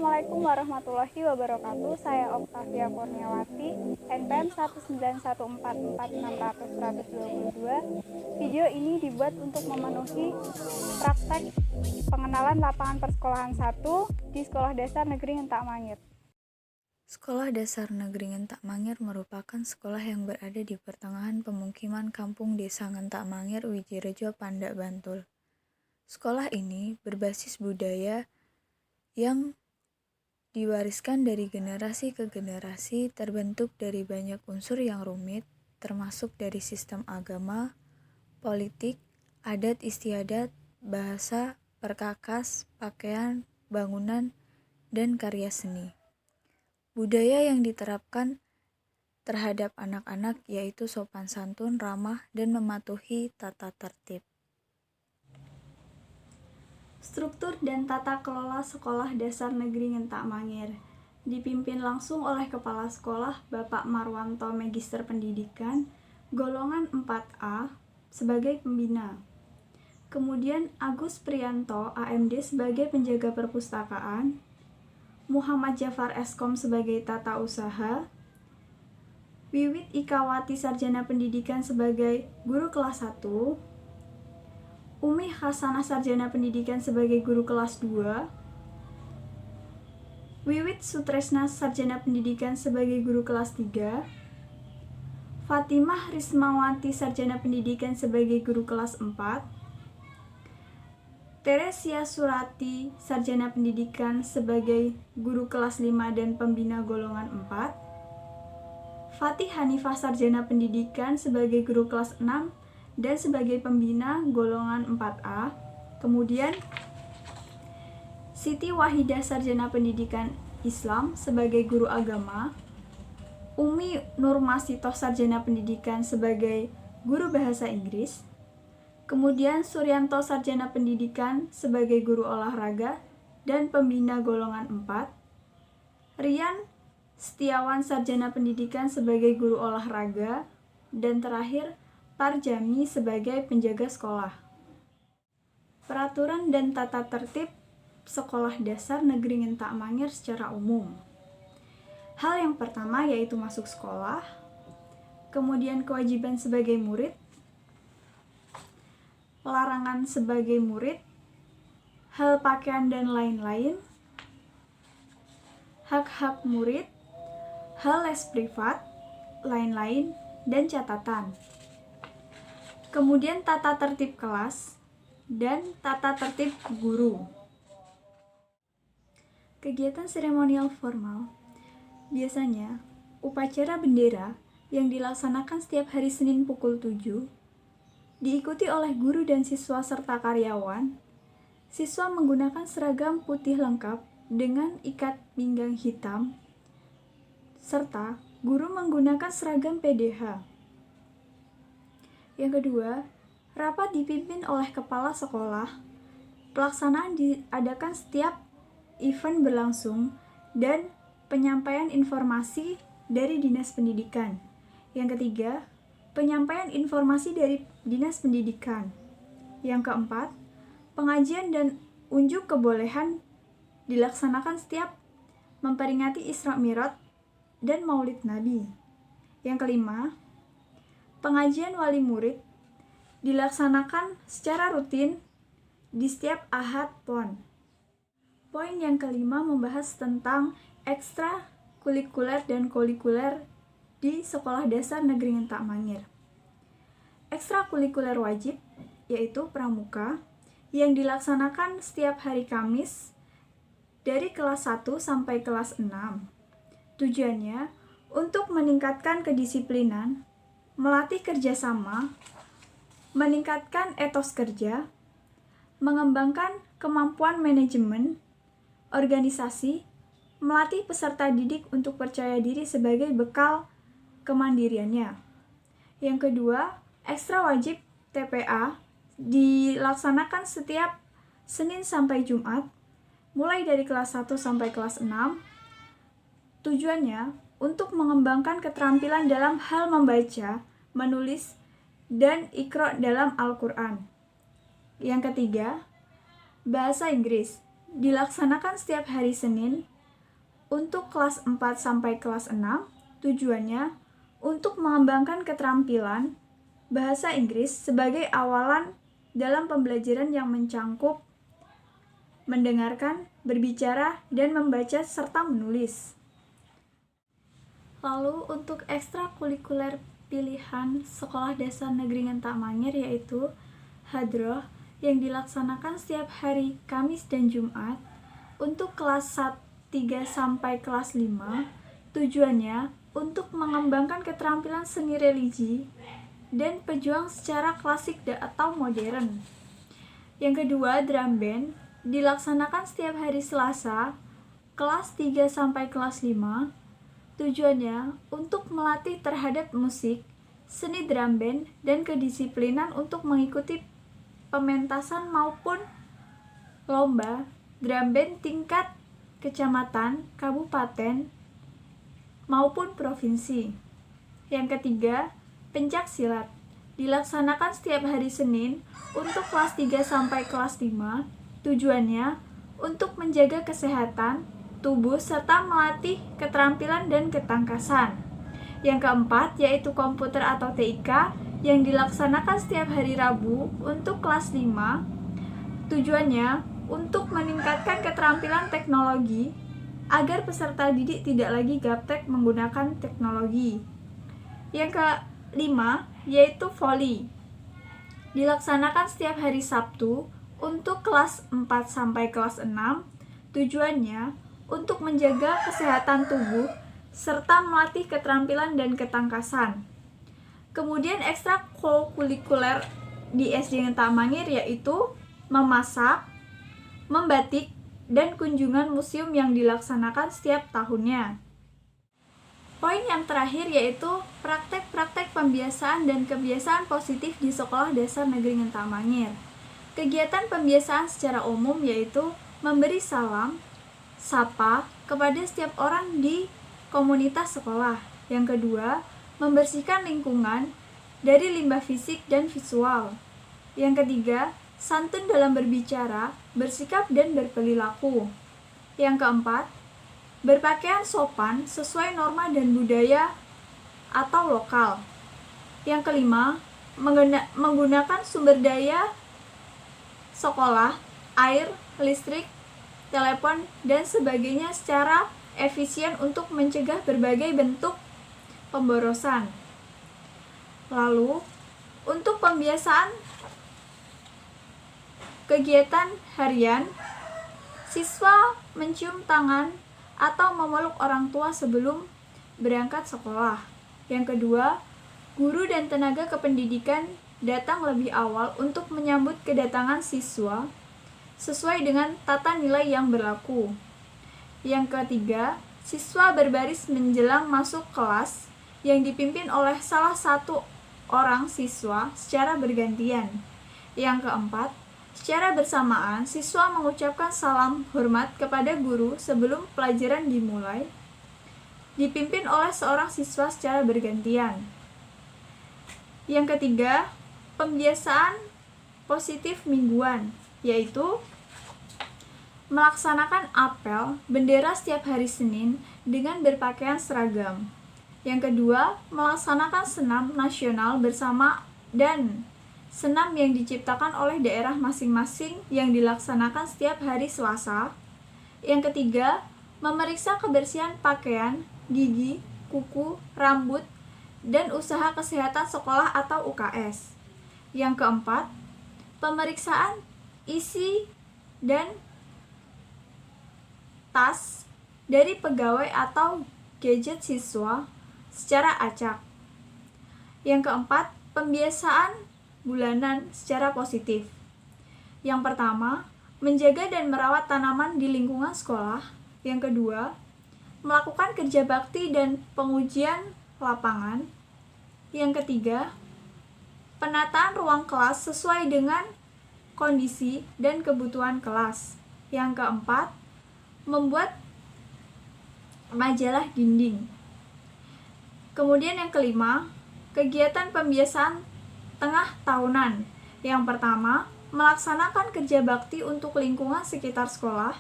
Assalamualaikum warahmatullahi wabarakatuh. Saya Oktavia Kurniawati, NPM 19144600122. Video ini dibuat untuk memenuhi praktek pengenalan lapangan persekolahan 1 di Sekolah Dasar Negeri Ngentak Mangir. Sekolah Dasar Negeri Ngentak Mangir merupakan sekolah yang berada di pertengahan pemukiman kampung desa Ngentak Mangir, Wijirejo, Pandak, Bantul. Sekolah ini berbasis budaya yang diwariskan dari generasi ke generasi, terbentuk dari banyak unsur yang rumit, termasuk dari sistem agama, politik, adat istiadat, bahasa, perkakas, pakaian, bangunan, dan karya seni. Budaya yang diterapkan terhadap anak-anak yaitu sopan santun, ramah, dan mematuhi tata tertib. Struktur dan tata kelola Sekolah Dasar Negeri Ngentak Mangir dipimpin langsung oleh Kepala Sekolah Bapak Marwanto Magister Pendidikan, golongan 4A sebagai pembina. Kemudian Agus Priyanto AMD sebagai penjaga perpustakaan, Muhammad Jafar Eskom sebagai tata usaha, Wiwit Ikawati Sarjana Pendidikan sebagai guru kelas 1, Umi Hasanah Sarjana Pendidikan sebagai guru kelas 2, Wiwit Sutresna Sarjana Pendidikan sebagai guru kelas 3, Fatimah Rismawati Sarjana Pendidikan sebagai guru kelas 4, Teresia Surati Sarjana Pendidikan sebagai guru kelas 5 dan pembina golongan 4, Fatih Hanifah Sarjana Pendidikan sebagai guru kelas 6 dan sebagai pembina golongan 4A. Kemudian Siti Wahidah Sarjana Pendidikan Islam sebagai guru agama, Umi Nurmasitoh Sarjana Pendidikan sebagai guru bahasa Inggris, kemudian Suryanto Sarjana Pendidikan sebagai guru olahraga dan pembina golongan 4, Rian Setiawan Sarjana Pendidikan sebagai guru olahraga, dan terakhir Parjami sebagai penjaga sekolah. Peraturan dan tata tertib Sekolah Dasar Negeri Ngentak Mangir secara umum. Hal yang pertama yaitu masuk sekolah, kemudian kewajiban sebagai murid, larangan sebagai murid, hal pakaian dan lain-lain, hak-hak murid, hal les privat, lain-lain, dan catatan. Kemudian tata tertib kelas dan tata tertib guru. Kegiatan seremonial formal biasanya upacara bendera yang dilaksanakan setiap hari Senin pukul 7 diikuti oleh guru dan siswa serta karyawan. Siswa menggunakan seragam putih lengkap dengan ikat pinggang hitam, serta guru menggunakan seragam PDH. Yang kedua, rapat dipimpin oleh kepala sekolah. Pelaksanaan diadakan setiap event berlangsung dan penyampaian informasi dari Dinas Pendidikan. Yang ketiga, penyampaian informasi dari Dinas Pendidikan. Yang keempat, pengajian dan unjuk kebolehan dilaksanakan setiap memperingati Isra Mi'raj dan Maulid Nabi. Yang kelima, pengajian wali murid dilaksanakan secara rutin di setiap Ahad PON. Poin yang kelima membahas tentang ekstrakurikuler dan kurikuler di Sekolah Dasar Negeri Ngentak Mangir. Ekstrakurikuler wajib yaitu pramuka yang dilaksanakan setiap hari Kamis dari kelas 1 sampai kelas 6. Tujuannya untuk meningkatkan kedisiplinan, melatih kerjasama, meningkatkan etos kerja, mengembangkan kemampuan manajemen, organisasi, melatih peserta didik untuk percaya diri sebagai bekal kemandiriannya. Yang kedua, ekstra wajib TPA dilaksanakan setiap Senin sampai Jumat, mulai dari kelas 1 sampai kelas 6. Tujuannya untuk mengembangkan keterampilan dalam hal membaca, menulis, dan Iqra dalam Al-Quran. Yang ketiga, bahasa Inggris dilaksanakan setiap hari Senin untuk kelas 4 sampai kelas 6. Tujuannya untuk mengembangkan keterampilan bahasa Inggris sebagai awalan dalam pembelajaran yang mencangkup mendengarkan, berbicara, dan membaca serta menulis. Lalu untuk ekstrakurikuler pilihan Sekolah Dasar Negeri Ngentak Mangir yaitu Hadroh yang dilaksanakan setiap hari Kamis dan Jumat untuk kelas 3 sampai kelas 5. Tujuannya untuk mengembangkan keterampilan seni religi dan pejuang secara klasik atau modern. Yang kedua, drum band dilaksanakan setiap hari Selasa kelas 3 sampai kelas 5. Tujuannya untuk melatih terhadap musik, seni drum band, dan kedisiplinan untuk mengikuti pementasan maupun lomba drum band tingkat kecamatan, kabupaten, maupun provinsi. Yang ketiga, pencak silat dilaksanakan setiap hari Senin untuk kelas 3 sampai kelas 5. Tujuannya untuk menjaga kesehatan tubuh serta melatih keterampilan dan ketangkasan. Yang keempat yaitu komputer atau TIK yang dilaksanakan setiap hari Rabu untuk kelas 5. Tujuannya untuk meningkatkan keterampilan teknologi agar peserta didik tidak lagi gaptek menggunakan teknologi. Yang kelima yaitu voli. Dilaksanakan setiap hari Sabtu untuk kelas 4 sampai kelas 6. Tujuannya untuk menjaga kesehatan tubuh serta melatih keterampilan dan ketangkasan. Kemudian ekstrakurikuler di SD Ngentak Mangir yaitu memasak, membatik, dan kunjungan museum yang dilaksanakan setiap tahunnya. Poin yang terakhir yaitu praktek-praktek pembiasaan dan kebiasaan positif di Sekolah Dasar Negeri Ngentak Mangir. Kegiatan pembiasaan secara umum yaitu memberi salam, sapa kepada setiap orang di komunitas sekolah. Yang kedua, membersihkan lingkungan dari limbah fisik dan visual. Yang ketiga, santun dalam berbicara, bersikap, dan berperilaku. Yang keempat, berpakaian sopan sesuai norma dan budaya atau lokal. Yang kelima, menggunakan sumber daya sekolah, air, listrik, telepon, dan sebagainya secara efisien untuk mencegah berbagai bentuk pemborosan. Lalu, untuk pembiasaan kegiatan harian, siswa mencium tangan atau memeluk orang tua sebelum berangkat sekolah. Yang kedua, guru dan tenaga kependidikan datang lebih awal untuk menyambut kedatangan siswa sesuai dengan tata nilai yang berlaku. Yang ketiga, siswa berbaris menjelang masuk kelas yang dipimpin oleh salah satu orang siswa secara bergantian. Yang keempat, secara bersamaan siswa mengucapkan salam hormat kepada guru sebelum pelajaran dimulai, dipimpin oleh seorang siswa secara bergantian. Yang ketiga, pembiasaan positif mingguan, yaitu melaksanakan apel bendera setiap hari Senin dengan berpakaian seragam. Yang kedua, melaksanakan senam nasional bersama dan senam yang diciptakan oleh daerah masing-masing yang dilaksanakan setiap hari Selasa. Yang ketiga, memeriksa kebersihan pakaian, gigi, kuku, rambut, dan usaha kesehatan sekolah atau UKS. Yang keempat, pemeriksaan isi dan tas dari pegawai atau gadget siswa secara acak. Yang keempat, pembiasaan bulanan secara positif. Yang pertama, menjaga dan merawat tanaman di lingkungan sekolah. Yang kedua, melakukan kerja bakti dan pengujian lapangan. Yang ketiga, penataan ruang kelas sesuai dengan kondisi dan kebutuhan kelas. Yang keempat, membuat majalah dinding. Kemudian yang kelima, kegiatan pembiasaan tengah tahunan. Yang pertama, melaksanakan kerja bakti untuk lingkungan sekitar sekolah.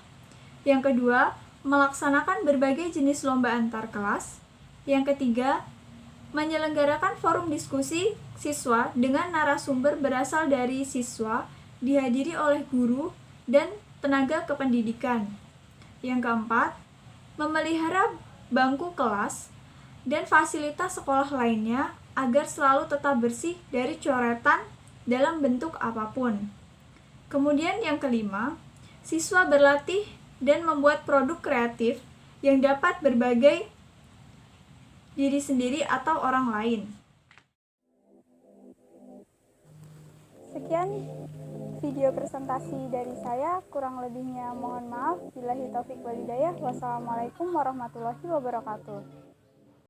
Yang kedua, melaksanakan berbagai jenis lomba antar kelas. Yang ketiga, menyelenggarakan forum diskusi siswa dengan narasumber berasal dari siswa, dihadiri oleh guru dan tenaga kependidikan. Yang keempat, memelihara bangku kelas dan fasilitas sekolah lainnya agar selalu tetap bersih dari coretan dalam bentuk apapun. Kemudian yang kelima, siswa berlatih dan membuat produk kreatif yang dapat berbagai diri sendiri atau orang lain. Sekian video presentasi dari saya, kurang lebihnya mohon maaf. Billahi taufik walhidayah. Wassalamualaikum warahmatullahi wabarakatuh.